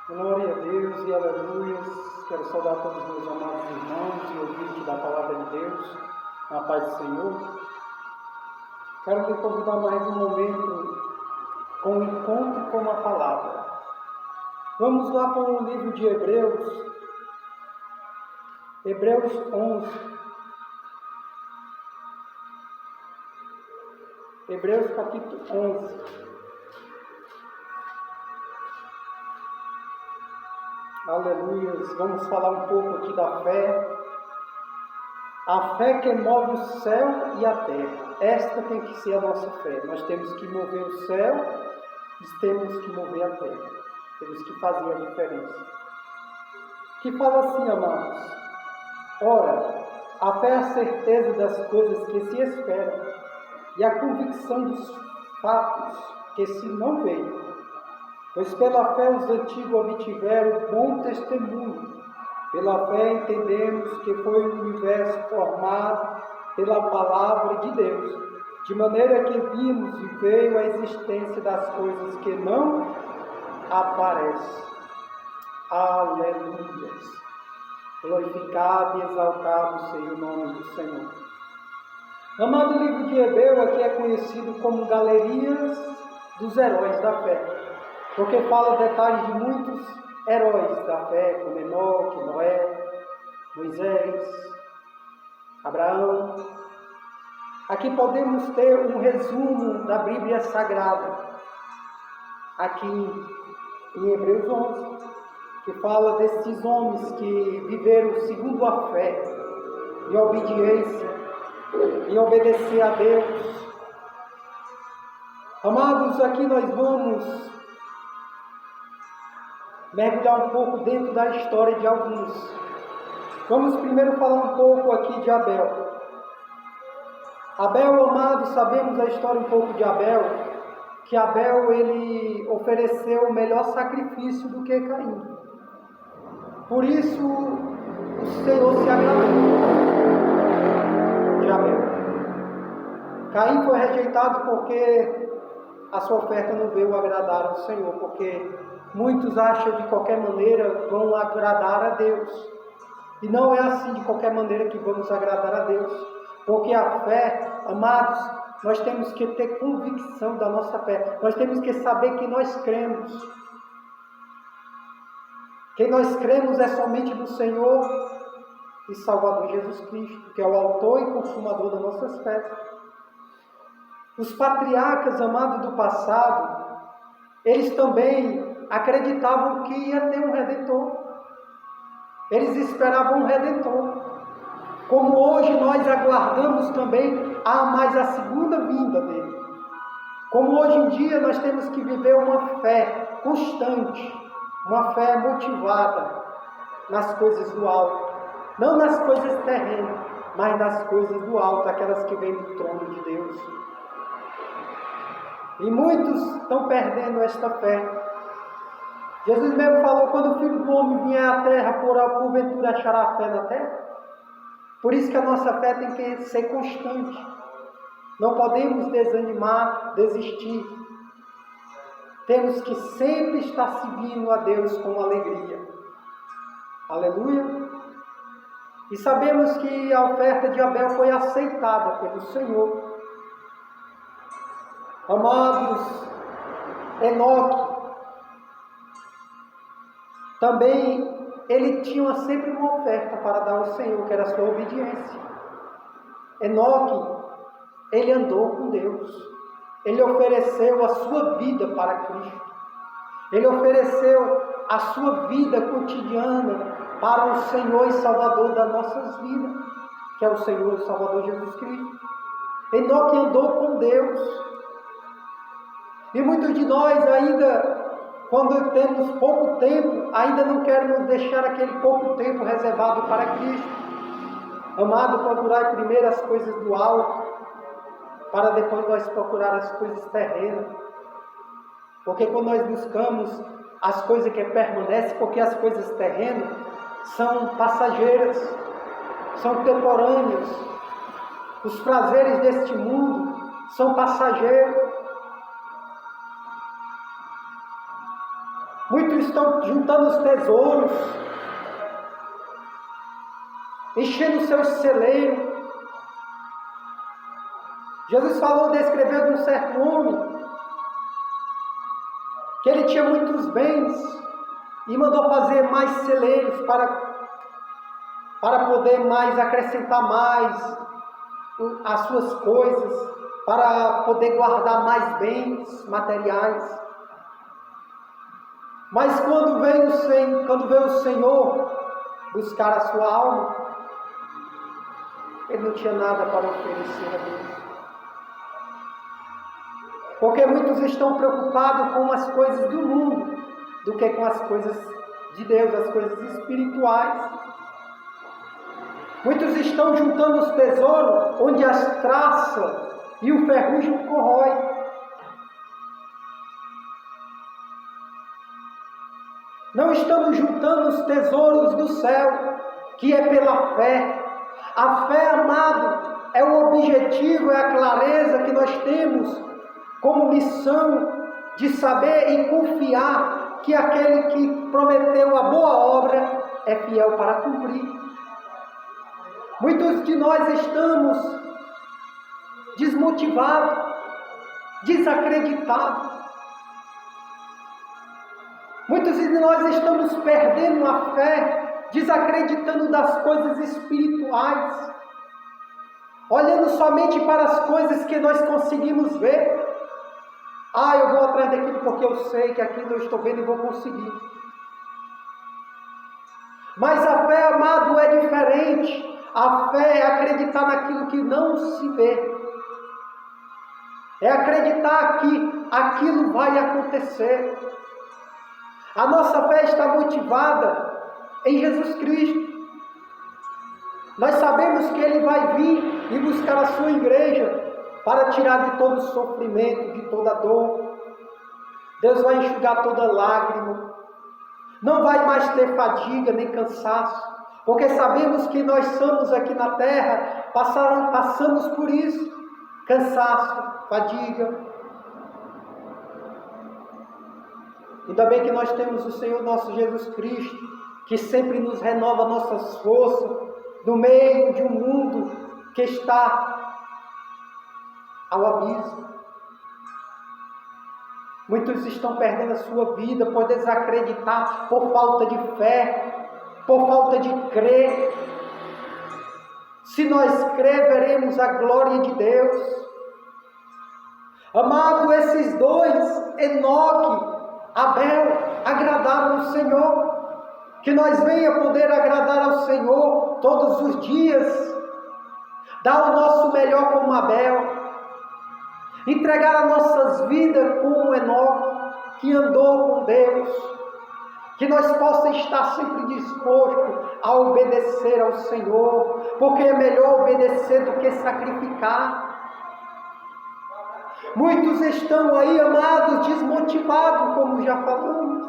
Glória a Deus e aleluias. Quero saudar todos os meus amados irmãos e ouvintes da palavra de Deus, na paz do Senhor. Quero te convidar mais um momento com o encontro com a palavra. Vamos lá para o livro de Hebreus, Hebreus 11. Hebreus capítulo 11. Aleluia. Vamos falar um pouco aqui da fé. A fé que move o céu e a terra. Esta tem que ser a nossa fé. Nós temos que mover o céu e temos que mover a terra. Temos que fazer a diferença. Que fala assim, amados. Ora, a fé é a certeza das coisas que se esperam e a convicção dos fatos que se não veem. Pois pela fé os antigos obtiveram bom testemunho. Pela fé entendemos que foi o universo formado pela palavra de Deus, de maneira que vimos e veio a existência das coisas que não aparecem. Aleluia. Glorificado e exaltado seja o nome do Senhor. Amado, livro de Hebreu aqui é conhecido como Galerias dos Heróis da Fé, porque fala detalhes de muitos heróis da fé, como Enoque, Noé, Moisés, Abraão. Aqui podemos ter um resumo da Bíblia Sagrada, aqui em Hebreus 11, que fala desses homens que viveram segundo a fé, em obediência, em obedecer a Deus. Amados, aqui nós vamos mergulhar um pouco dentro da história de alguns. Vamos primeiro falar um pouco aqui de Abel. Abel, amado, sabemos a história um pouco de Abel, que Abel ele ofereceu o melhor sacrifício do que Caim. Por isso o Senhor se agradou de Abel. Caim foi rejeitado porque a sua oferta não veio agradar ao Senhor, porque muitos acham de qualquer maneira vão agradar a Deus. E não é assim de qualquer maneira que vamos agradar a Deus. Porque a fé, amados, nós temos que ter convicção da nossa fé. Nós temos que saber que nós cremos. Quem nós cremos é somente no Senhor e Salvador Jesus Cristo, que é o autor e consumador das nossas fés. Os patriarcas, amados do passado, eles também acreditavam que ia ter um Redentor. Eles esperavam um Redentor. Como hoje nós aguardamos também a mais a segunda vinda dele. Como hoje em dia nós temos que viver uma fé constante, uma fé motivada nas coisas do alto. Não nas coisas terrenas, mas nas coisas do alto, aquelas que vêm do trono de Deus. E muitos estão perdendo esta fé. Jesus mesmo falou, quando o Filho do Homem vier à terra, porventura achará fé na terra? Por isso que a nossa fé tem que ser constante. Não podemos desanimar, desistir. Temos que sempre estar seguindo a Deus com alegria. Aleluia. E sabemos que a oferta de Abel foi aceitada pelo Senhor. Amados, Enoque, também ele tinha sempre uma oferta para dar ao Senhor, que era a sua obediência. Enoque, ele andou com Deus. Ele ofereceu a sua vida para Cristo. Ele ofereceu a sua vida cotidiana para o Senhor e Salvador das nossas vidas, que é o Senhor e Salvador Jesus Cristo. Enoque andou com Deus. E muitos de nós ainda, quando temos pouco tempo, ainda não queremos deixar aquele pouco tempo reservado para Cristo. Amado, procurai primeiro as coisas do alto, para depois nós procurar as coisas terrenas. Porque quando nós buscamos as coisas que permanecem, porque as coisas terrenas são passageiras, são temporâneas. Os prazeres deste mundo são passageiros. Muitos estão juntando os tesouros, enchendo os seus celeiros. Jesus descreveu de um certo homem, que ele tinha muitos bens, e mandou fazer mais celeiros para poder mais acrescentar mais as suas coisas, para poder guardar mais bens materiais. Mas quando veio o Senhor buscar a sua alma, ele não tinha nada para oferecer a Deus. Porque muitos estão preocupados com as coisas do mundo, do que com as coisas de Deus, as coisas espirituais. Muitos estão juntando os tesouros onde as traças e o ferrugem corrói. Não estamos juntando os tesouros do céu, que é pela fé. A fé, amado, é o objetivo, é a clareza que nós temos como missão de saber e confiar que aquele que prometeu a boa obra é fiel para cumprir. Muitos de nós estamos desmotivados, desacreditados. Muitos de nós estamos perdendo a fé, desacreditando das coisas espirituais, olhando somente para as coisas que nós conseguimos ver. Eu vou atrás daquilo porque eu sei que aquilo eu estou vendo e vou conseguir. Mas a fé, amado, é diferente. A fé é acreditar naquilo que não se vê. É acreditar que aquilo vai acontecer. A nossa fé está motivada em Jesus Cristo. Nós sabemos que Ele vai vir e buscar a sua igreja para tirar de todo sofrimento, de toda dor. Deus vai enxugar toda lágrima. Não vai mais ter fadiga nem cansaço, porque sabemos que nós somos aqui na terra, passamos por isso, cansaço, fadiga. Ainda bem que nós temos o Senhor nosso Jesus Cristo, que sempre nos renova nossas forças, no meio de um mundo que está ao abismo. Muitos estão perdendo a sua vida por desacreditar, por falta de fé, por falta de crer. Se nós crer, veremos a glória de Deus. Amado, esses dois, Enoque, Abel, agradaram o Senhor. Que nós venha poder agradar ao Senhor todos os dias, dar o nosso melhor como Abel, entregar as nossas vidas como Enoque, que andou com Deus, que nós possamos estar sempre dispostos a obedecer ao Senhor, porque é melhor obedecer do que sacrificar. Muitos estão aí, amados, desmotivados, como já falamos.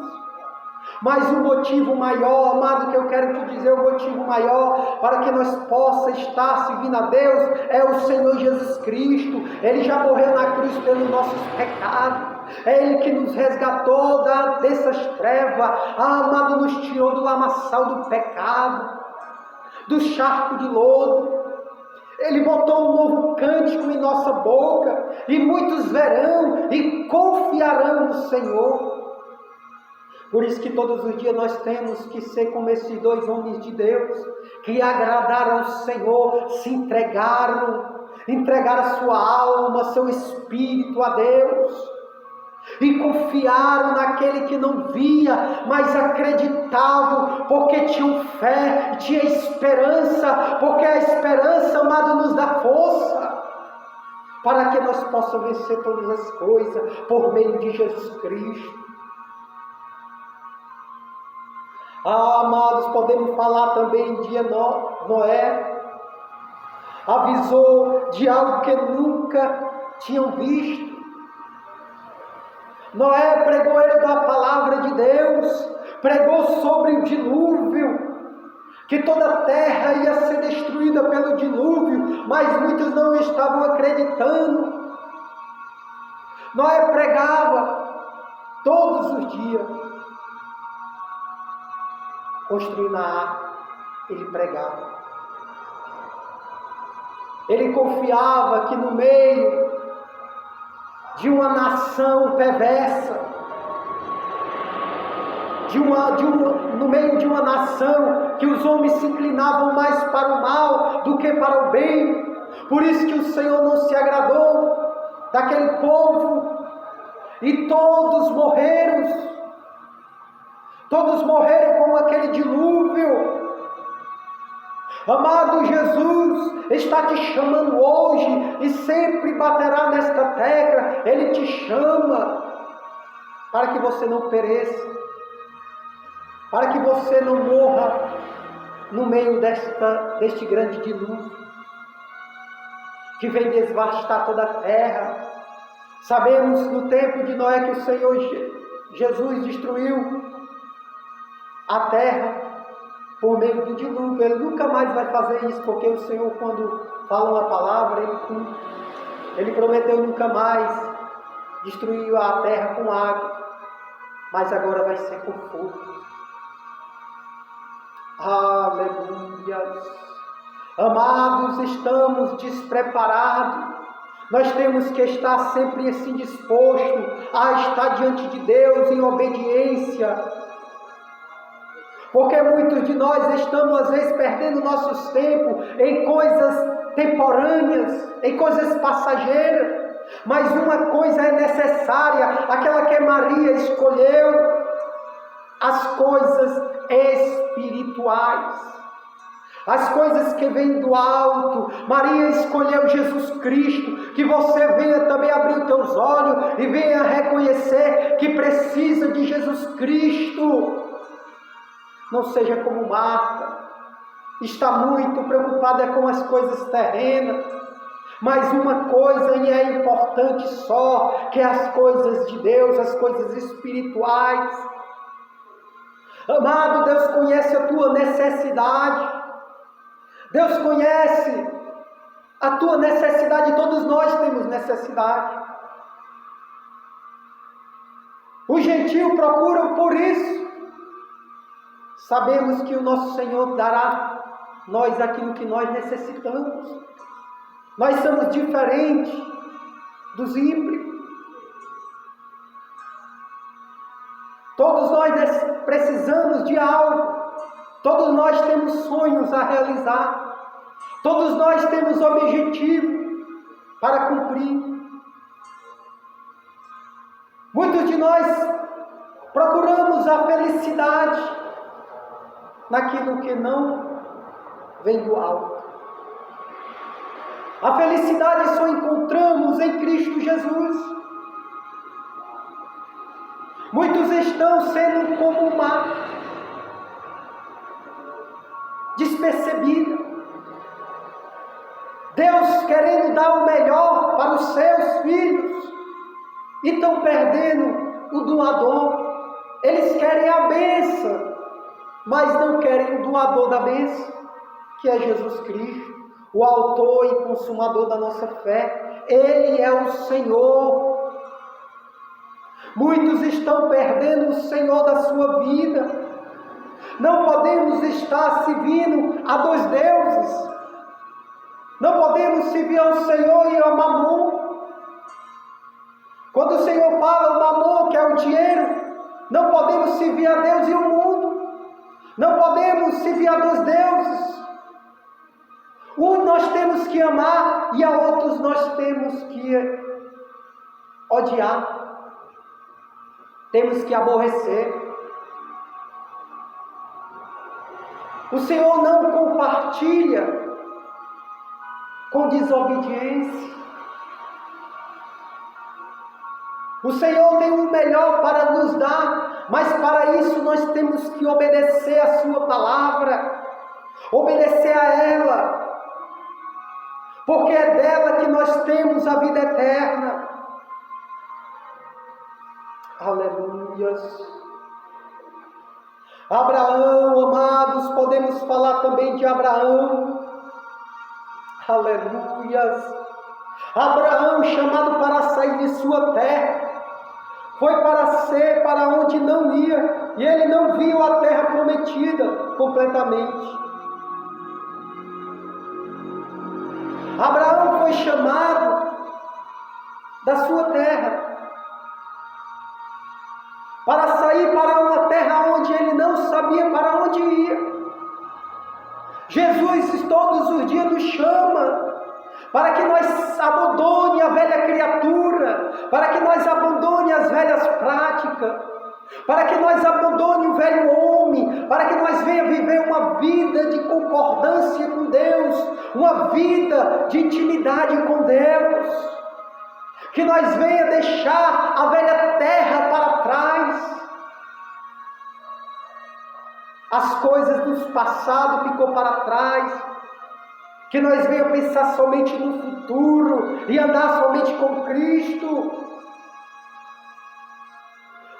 Mas o motivo maior, amado, que eu quero te dizer, o motivo maior para que nós possamos estar seguindo a Deus é o Senhor Jesus Cristo. Ele já morreu na cruz pelos nossos pecados. É Ele que nos resgatou dessas trevas. Amado, nos tirou do lamaçal do pecado, do charco de lodo. Ele botou um novo cântico em nossa boca, e muitos verão e confiarão no Senhor. Por isso que todos os dias nós temos que ser como esses dois homens de Deus, que agradaram ao Senhor, se entregaram a sua alma, seu espírito a Deus, e confiaram naquele que não via, mas acreditavam, porque tinham fé, tinha esperança, porque a esperança, amado, nos dá força, para que nós possamos vencer todas as coisas, por meio de Jesus Cristo. Amados, podemos falar também de Noé. Avisou de algo que nunca tinham visto. Noé pregou da palavra de Deus, pregou sobre o dilúvio, que toda a terra ia ser destruída pelo dilúvio, mas muitos não estavam acreditando. Noé pregava todos os dias. construindo a arca, ele pregava. Ele confiava que no meio de uma nação perversa, no meio de uma nação que os homens se inclinavam mais para o mal do que para o bem, por isso que o Senhor não se agradou daquele povo, e todos morreram com aquele dilúvio. Amado, Jesus está te chamando hoje e sempre baterá nesta tecla. Ele te chama para que você não pereça, para que você não morra no meio deste grande dilúvio que vem devastar toda a terra. Sabemos no tempo de Noé que o Senhor Jesus destruiu a terra por meio do dilúvio. Ele nunca mais vai fazer isso, porque o Senhor, quando fala uma palavra, Ele cumpre. Ele prometeu nunca mais destruir a terra com água, mas agora vai ser com fogo. Aleluia! Amados, estamos despreparados. Nós temos que estar sempre assim disposto a estar diante de Deus em obediência. Porque muitos de nós estamos às vezes perdendo nossos tempos em coisas temporâneas, em coisas passageiras. Mas uma coisa é necessária, aquela que Maria escolheu, as coisas espirituais. As coisas que vêm do alto. Maria escolheu Jesus Cristo. Que você venha também abrir os teus olhos e venha reconhecer que precisa de Jesus Cristo. Não seja como Marta, está muito preocupada com as coisas terrenas, mas uma coisa é importante só, que é as coisas de Deus, as coisas espirituais. Amado, Deus conhece a tua necessidade, Deus conhece a tua necessidade, todos nós temos necessidade. Os gentios procuram por isso. Sabemos que o nosso Senhor dará a nós aquilo que nós necessitamos. Nós somos diferentes dos ímpios. Todos nós precisamos de algo. Todos nós temos sonhos a realizar. Todos nós temos objetivos para cumprir. Muitos de nós procuramos a felicidade naquilo que não vem do alto. A felicidade só encontramos em Cristo Jesus. Muitos estão sendo como o mar, despercebida. Deus querendo dar o melhor para os seus filhos e estão perdendo o doador. Eles querem a bênção, mas não querem o doador da bênção, que é Jesus Cristo, o autor e consumador da nossa fé. Ele é o Senhor. Muitos estão perdendo o Senhor da sua vida. Não podemos estar servindo a dois deuses. Não podemos servir ao Senhor e ao Mamon. Quando o Senhor fala o Mamon, que é o dinheiro, não podemos servir a Deus e o mundo. Não podemos servir a dois deuses. Um nós temos que amar e a outros nós temos que odiar. Temos que aborrecer. O Senhor não compartilha com desobediência. O Senhor tem o melhor para nos dar, mas para isso nós temos que obedecer a sua palavra, obedecer a ela, porque é dela que nós temos a vida eterna. Aleluias. Abraão, amados, podemos falar também de Abraão. Aleluias. Abraão, chamado para sair de sua terra, foi para onde não ia, e ele não viu a terra comprometida completamente. Abraão foi chamado da sua terra para sair para uma terra onde ele não sabia para onde ia. Jesus todos os dias nos chama para que nós abandone a velha criatura, para que nós abandone as velhas práticas, para que nós abandone o velho homem, para que nós venha viver uma vida de concordância com Deus, uma vida de intimidade com Deus, que nós venha deixar a velha terra para trás, as coisas do passado ficou para trás, que nós venha pensar somente no futuro e andar somente com Cristo.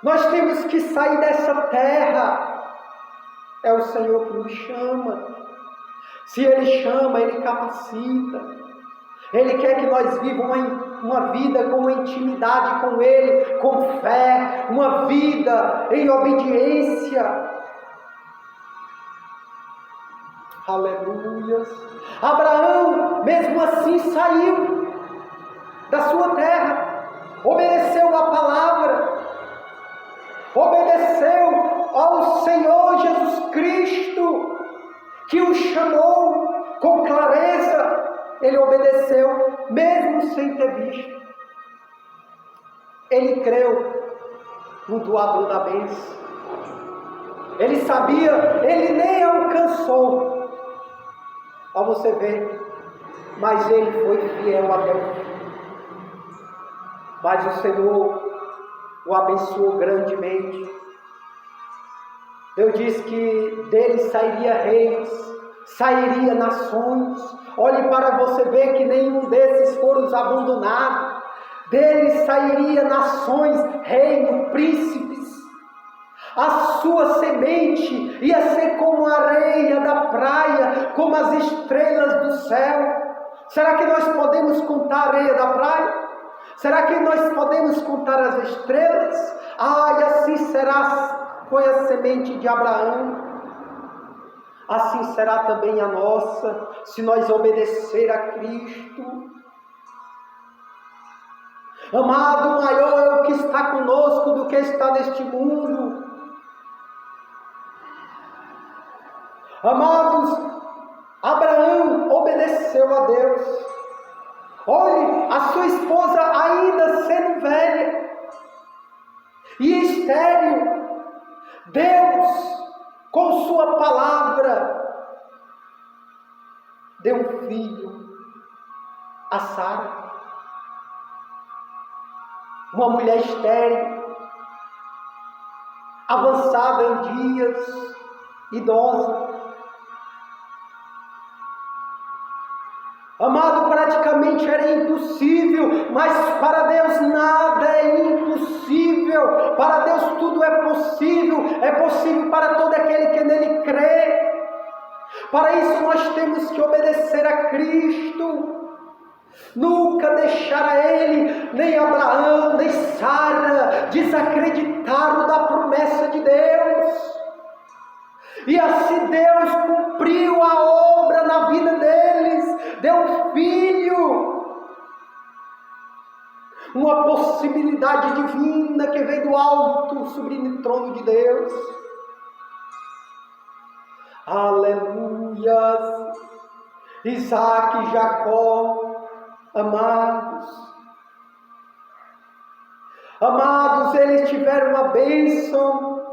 Nós temos que sair dessa terra. É o Senhor que nos chama. Se Ele chama, Ele capacita. Ele quer que nós vivamos uma vida com uma intimidade com Ele, com fé, uma vida em obediência. Aleluia. Abraão, mesmo assim, saiu da sua terra, obedeceu a palavra, obedeceu ao Senhor Jesus Cristo, que o chamou com clareza. Ele obedeceu, mesmo sem ter visto. Ele creu no doador da bênção. Ele sabia, ele nem alcançou. Para você ver, mas ele foi fiel até o fim. Mas o Senhor o abençoou grandemente. Deus diz que dele sairia reis, sairia nações. Olhe para você ver que nenhum desses foram abandonados. Dele sairia nações, reino, príncipes. A sua semente ia ser como a areia da praia, como as estrelas do céu. Será que nós podemos contar a areia da praia? Será que nós podemos contar as estrelas? E assim foi a semente de Abraão. Assim será também a nossa, se nós obedecer a Cristo. Amado, maior é o que está conosco do que está neste mundo. Amados, Abraão obedeceu a Deus. Olhe, a sua esposa ainda sendo velha e estéril, Deus, com sua palavra, deu um filho a Sara, uma mulher estéril, avançada em dias, idosa. Amado, praticamente era impossível, mas para Deus nada é impossível. Para Deus tudo é possível para todo aquele que nele crê. Para isso nós temos que obedecer a Cristo. Nunca deixar a Ele, nem Abraão, nem Sara, desacreditaram da promessa de Deus. E assim Deus cumpriu a obra na vida deles, deu um filho, uma possibilidade divina que veio do alto, sublime trono de Deus. Aleluia! Isaac e Jacó, amados, eles tiveram uma bênção,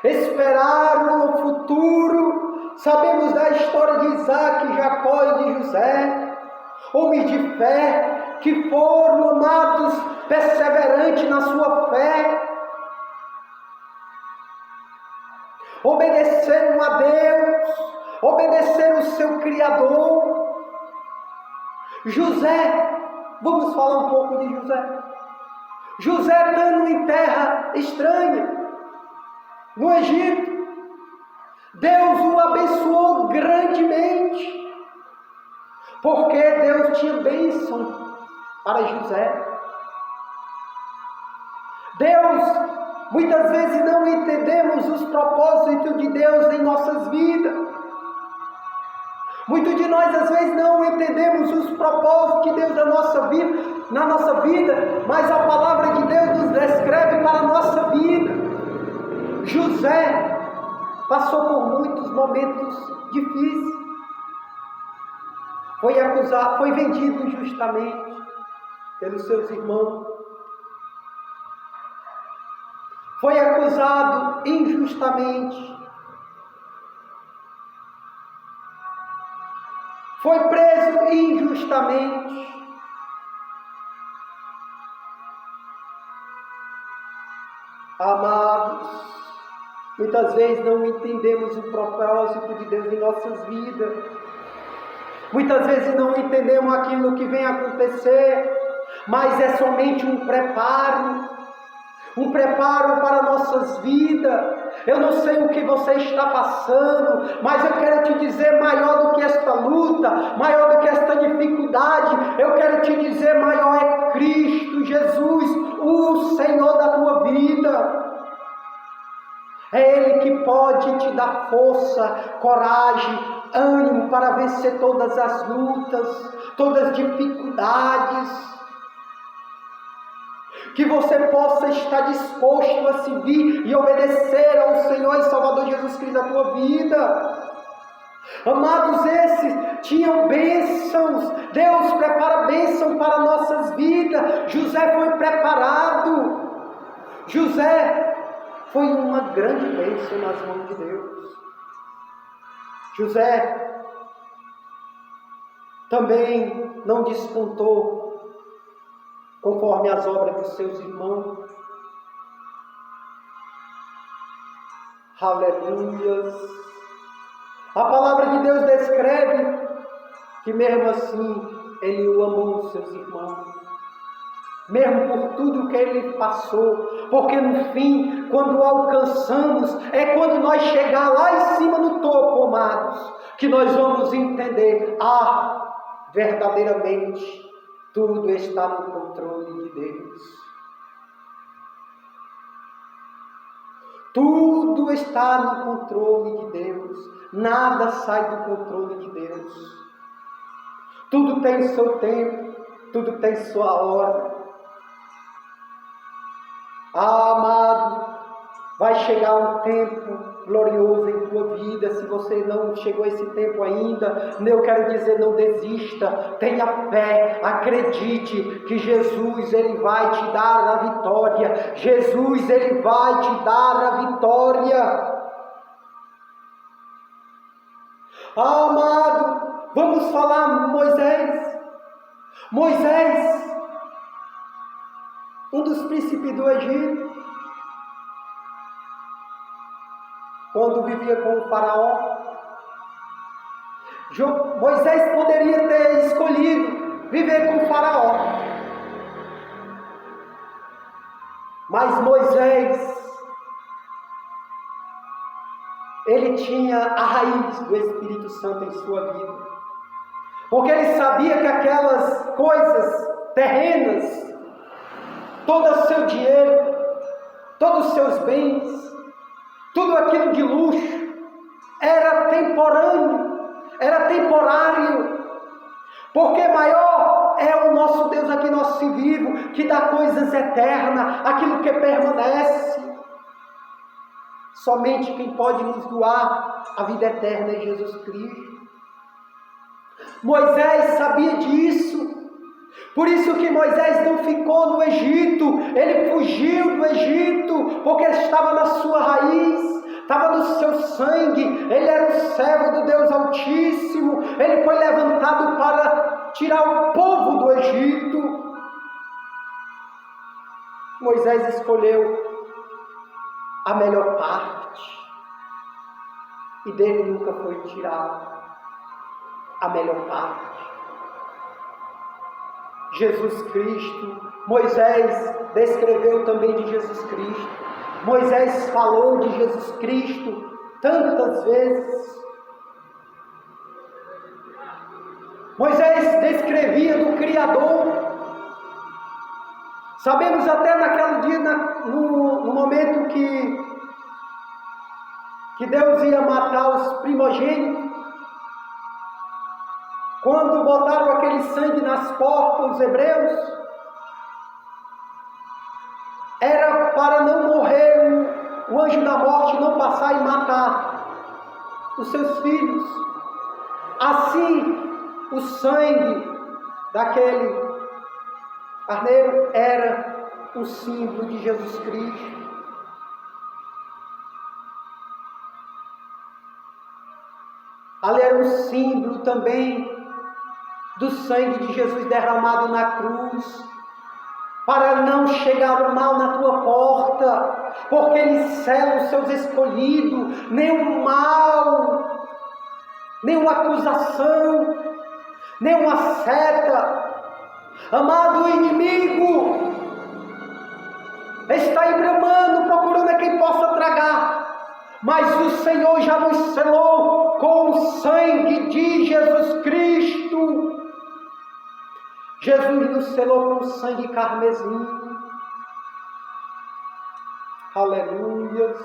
esperaram o futuro. Sabemos da história de Isaac, Jacó e de José, homens de fé, que foram, amados, perseverantes na sua fé, obedeceram a Deus, obedeceram o seu Criador. José, vamos falar um pouco de José. José estando em terra estranha, no Egito, Deus o abençoou grandemente, porque Deus tinha bênção para José. Deus, muitas vezes não entendemos os propósitos de Deus em nossas vidas. Muitos de nós às vezes não entendemos os propósitos de Deus na nossa vida, mas a palavra de Deus nos descreve para a nossa vida. José passou por muitos momentos difíceis. Foi acusado, foi vendido injustamente pelos seus irmãos. Foi acusado injustamente. Foi preso injustamente. Amados, muitas vezes não entendemos o propósito de Deus em nossas vidas. Muitas vezes não entendemos aquilo que vem acontecer, mas é somente um preparo para nossas vidas. Eu não sei o que você está passando, mas eu quero te dizer, maior do que esta luta, maior do que esta dificuldade, eu quero te dizer, maior é Cristo Jesus, o Senhor da tua vida. É Ele que pode te dar força, coragem, ânimo para vencer todas as lutas, todas as dificuldades. Que você possa estar disposto a seguir e obedecer ao Senhor e Salvador Jesus Cristo da tua vida. Amados, esses tinham bênçãos. Deus prepara bênção para nossas vidas. José foi preparado. José foi uma grande bênção nas mãos de Deus. José também não despontou conforme as obras dos seus irmãos. Aleluias. A palavra de Deus descreve que mesmo assim ele o amou os seus irmãos, mesmo por tudo que ele passou, porque no fim, quando alcançamos, é quando nós chegar lá em cima no topo, amados, que nós vamos entender, verdadeiramente tudo está no controle de Deus. Tudo está no controle de Deus. Nada sai do controle de Deus. Tudo tem seu tempo, tudo tem sua hora. Amado, vai chegar um tempo glorioso em tua vida. Se você não chegou a esse tempo ainda, eu quero dizer, não desista, tenha fé, acredite que Jesus, Ele vai te dar a vitória. Jesus, Ele vai te dar a vitória. Amado, vamos falar Moisés. Moisés, um dos príncipes do Egito, quando vivia com o faraó. Moisés poderia ter escolhido viver com o faraó, mas Moisés, ele tinha a raiz do Espírito Santo em sua vida, porque ele sabia que aquelas coisas terrenas, todo o seu dinheiro, todos os seus bens, tudo aquilo de luxo, era temporário, porque maior é o nosso Deus aqui, nosso vivo, que dá coisas eternas, aquilo que permanece. Somente quem pode nos doar a vida eterna é Jesus Cristo. Moisés sabia disso. Por isso que Moisés não ficou no Egito, ele fugiu do Egito, porque estava na sua raiz, estava no seu sangue, ele era o servo do Deus Altíssimo, ele foi levantado para tirar o povo do Egito. Moisés escolheu a melhor parte, e dele nunca foi tirado a melhor parte. Jesus Cristo, Moisés descreveu também de Jesus Cristo, Moisés falou de Jesus Cristo tantas vezes. Moisés descrevia do Criador. Sabemos até naquele dia, no momento que que Deus ia matar os primogênitos, quando botaram aquele sangue nas portas, os hebreus, era para não morrer o anjo da morte, não passar e matar os seus filhos. Assim, o sangue daquele carneiro era o símbolo de Jesus Cristo. Ali era um símbolo também do sangue de Jesus derramado na cruz, para não chegar o mal na tua porta, porque Ele sela os seus escolhidos, nenhum mal, nenhuma acusação, nenhuma seta. Amado, o inimigo está bramando, procurando a quem possa tragar, mas o Senhor já nos selou com o sangue de Jesus Cristo. Jesus nos selou com sangue carmesim. Aleluia.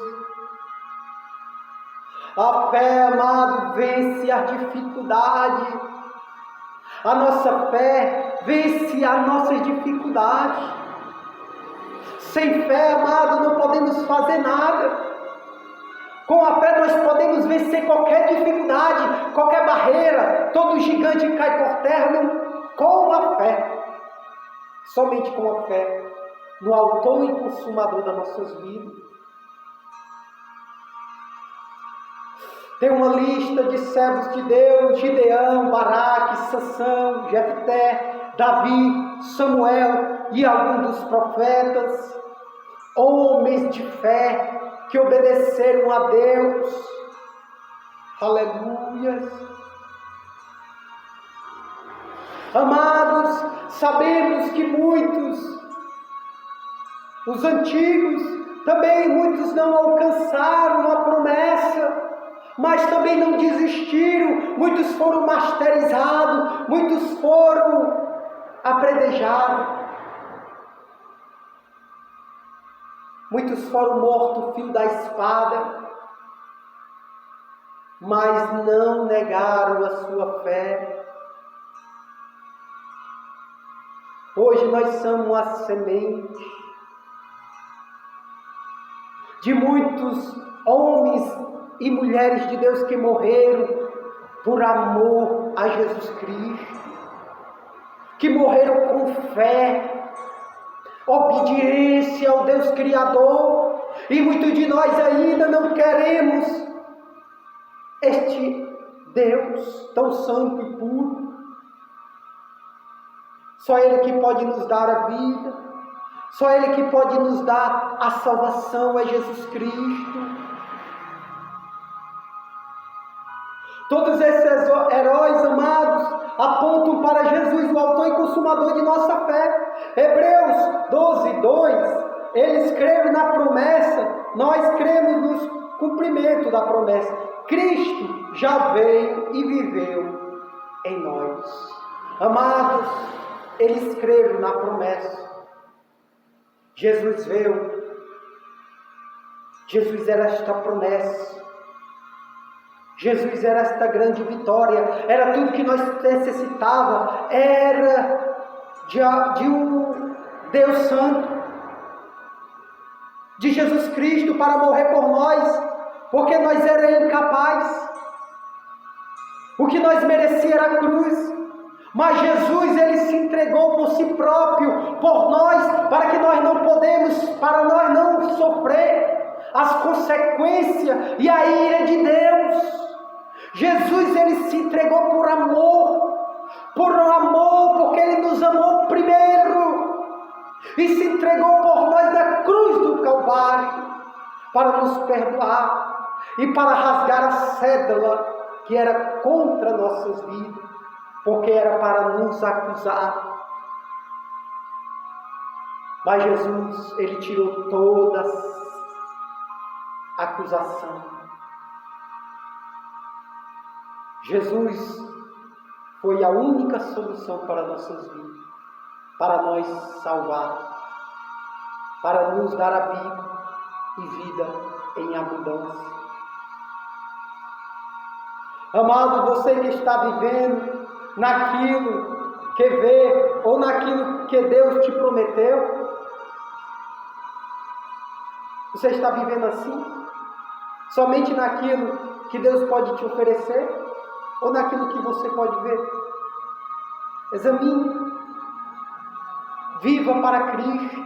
A fé, amado, vence a dificuldade. A nossa fé vence as nossas dificuldades. Sem fé, amado, não podemos fazer nada. Com a fé nós podemos vencer qualquer dificuldade, qualquer barreira. Todo gigante cai por terra. Com a fé, somente com a fé, no autor e consumador das nossas vidas. Tem uma lista de servos de Deus: Gideão, Baraque, Sansão, Jefté, Davi, Samuel e alguns dos profetas, homens de fé que obedeceram a Deus. Aleluia. Amados, sabemos que muitos, os antigos, também muitos não alcançaram a promessa, mas também não desistiram. Muitos foram martirizados, muitos foram apredejados, muitos foram mortos fio da espada, mas não negaram a sua fé. Hoje nós somos a semente de muitos homens e mulheres de Deus que morreram por amor a Jesus Cristo, que morreram com fé, obediência ao Deus Criador, e muitos de nós ainda não queremos este Deus tão santo e puro. Só Ele que pode nos dar a vida, só Ele que pode nos dar a salvação, é Jesus Cristo. Todos esses heróis amados apontam para Jesus, o autor e consumador de nossa fé. Hebreus 12:2, eles creram na promessa, nós cremos no cumprimento da promessa. Cristo já veio e viveu em nós. Amados, eles creram na promessa. Jesus veio. Jesus era esta promessa. Jesus era esta grande vitória. Era tudo que nós necessitávamos. Era de um Deus Santo, de Jesus Cristo para morrer por nós, porque nós éramos incapazes. O que nós merecíamos era a cruz. Mas Jesus, Ele se entregou por si próprio, por nós, para nós não sofrer as consequências e a ira de Deus. Jesus, Ele se entregou por amor, porque Ele nos amou primeiro, e se entregou por nós na cruz do Calvário, para nos perdoar, e para rasgar a cédula que era contra nossas vidas, porque era para nos acusar. Mas Jesus, Ele tirou toda a acusação. Jesus foi a única solução para nossas vidas, para nós salvar, para nos dar a vida e vida em abundância. Amado, você que está vivendo naquilo que vê ou naquilo que Deus te prometeu, você está vivendo assim? Somente naquilo que Deus pode te oferecer ou naquilo que você pode ver? Examine. Viva para Cristo.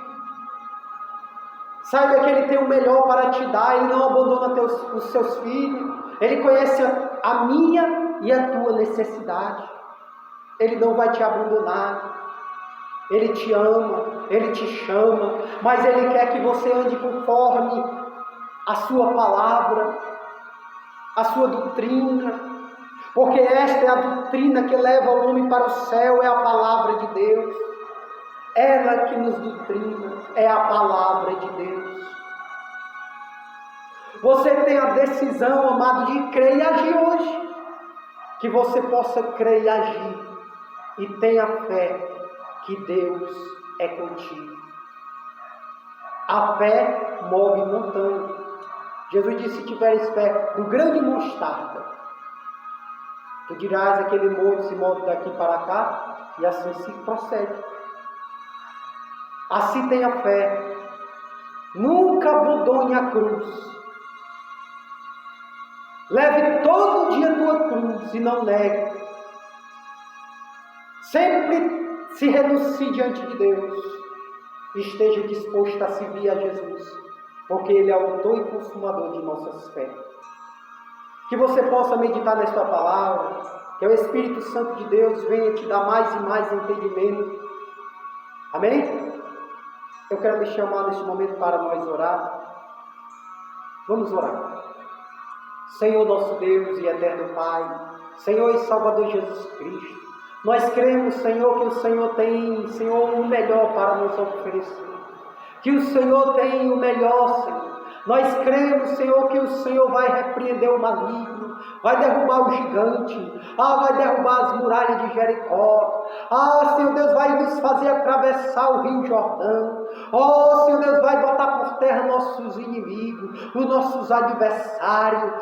Saiba que Ele tem o melhor para te dar. Ele não abandona os seus filhos. Ele conhece a minha e a tua necessidade. Ele não vai te abandonar. Ele te ama, Ele te chama, mas Ele quer que você ande conforme a sua palavra, a sua doutrina, porque esta é a doutrina que leva o homem para o céu, é a palavra de Deus. Ela que nos doutrina é a palavra de Deus. Você tem a decisão, amado, de crer e agir hoje. Que você possa crer e agir. E tenha fé que Deus é contigo. A fé move montanha. Jesus disse: se tiveres fé do grande mostarda, tu dirás aquele monte se move daqui para cá, e assim se procede. Assim tenha fé. Nunca abandone a cruz. Leve todo dia a tua cruz e não negue. Sempre se renuncie diante de Deus. Esteja disposto a seguir a Jesus, porque Ele é o autor e consumador de nossas fé. Que você possa meditar nesta palavra, que o Espírito Santo de Deus venha te dar mais e mais entendimento. Amém? Eu quero me chamar neste momento para nós orar. Vamos orar. Senhor nosso Deus e eterno Pai, Senhor e Salvador Jesus Cristo, nós cremos, Senhor, que o Senhor tem, Senhor, o melhor para nos oferecer. Que o Senhor tem o melhor, Senhor. Nós cremos, Senhor, que o Senhor vai repreender o maligno, vai derrubar o gigante, vai derrubar as muralhas de Jericó. Senhor Deus, vai nos fazer atravessar o Rio Jordão. Senhor Deus, vai botar por terra nossos inimigos, os nossos adversários.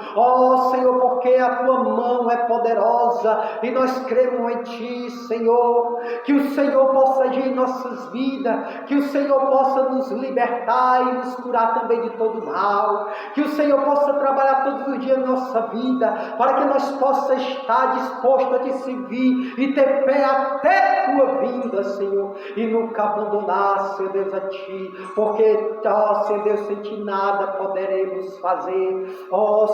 Senhor, porque a tua mão é poderosa e nós cremos em ti, Senhor. Que o Senhor possa agir em nossas vidas, que o Senhor possa nos libertar e nos curar também de todo mal. Que o Senhor possa trabalhar todos os dias na nossa vida, para que nós possamos estar dispostos a te servir e ter fé até a tua vinda, Senhor, e nunca abandonar, Senhor Deus, a ti, porque, Senhor Deus, sem ti nada poderemos fazer,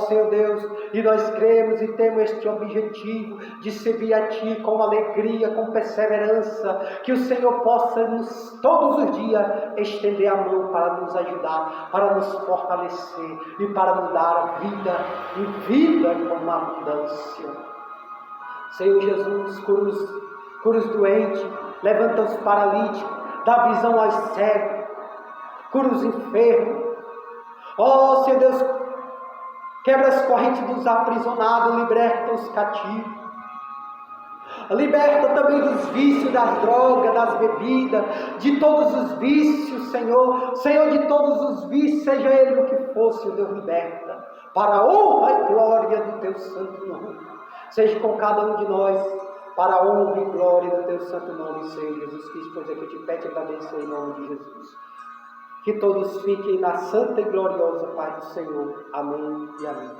Senhor Deus, e nós cremos e temos este objetivo de servir a ti com alegria, com perseverança, que o Senhor possa todos os dias estender a mão para nos ajudar, para nos fortalecer e para nos dar vida e vida com abundância. Senhor Jesus, cura os doentes, levanta os paralíticos, dá visão aos cegos, cura os enfermos. Senhor Deus, quebra as correntes dos aprisionados, liberta os cativos. Liberta também dos vícios, das drogas, das bebidas, de todos os vícios, Senhor. Senhor, de todos os vícios, seja ele o que for, Senhor Deus, liberta. Para a honra e glória do teu santo nome. Seja com cada um de nós, para a honra e glória do teu santo nome, Senhor Jesus Cristo, pois é que eu te peço e agradeço em nome de Jesus. Que todos fiquem na santa e gloriosa paz do Senhor. Amém e amém.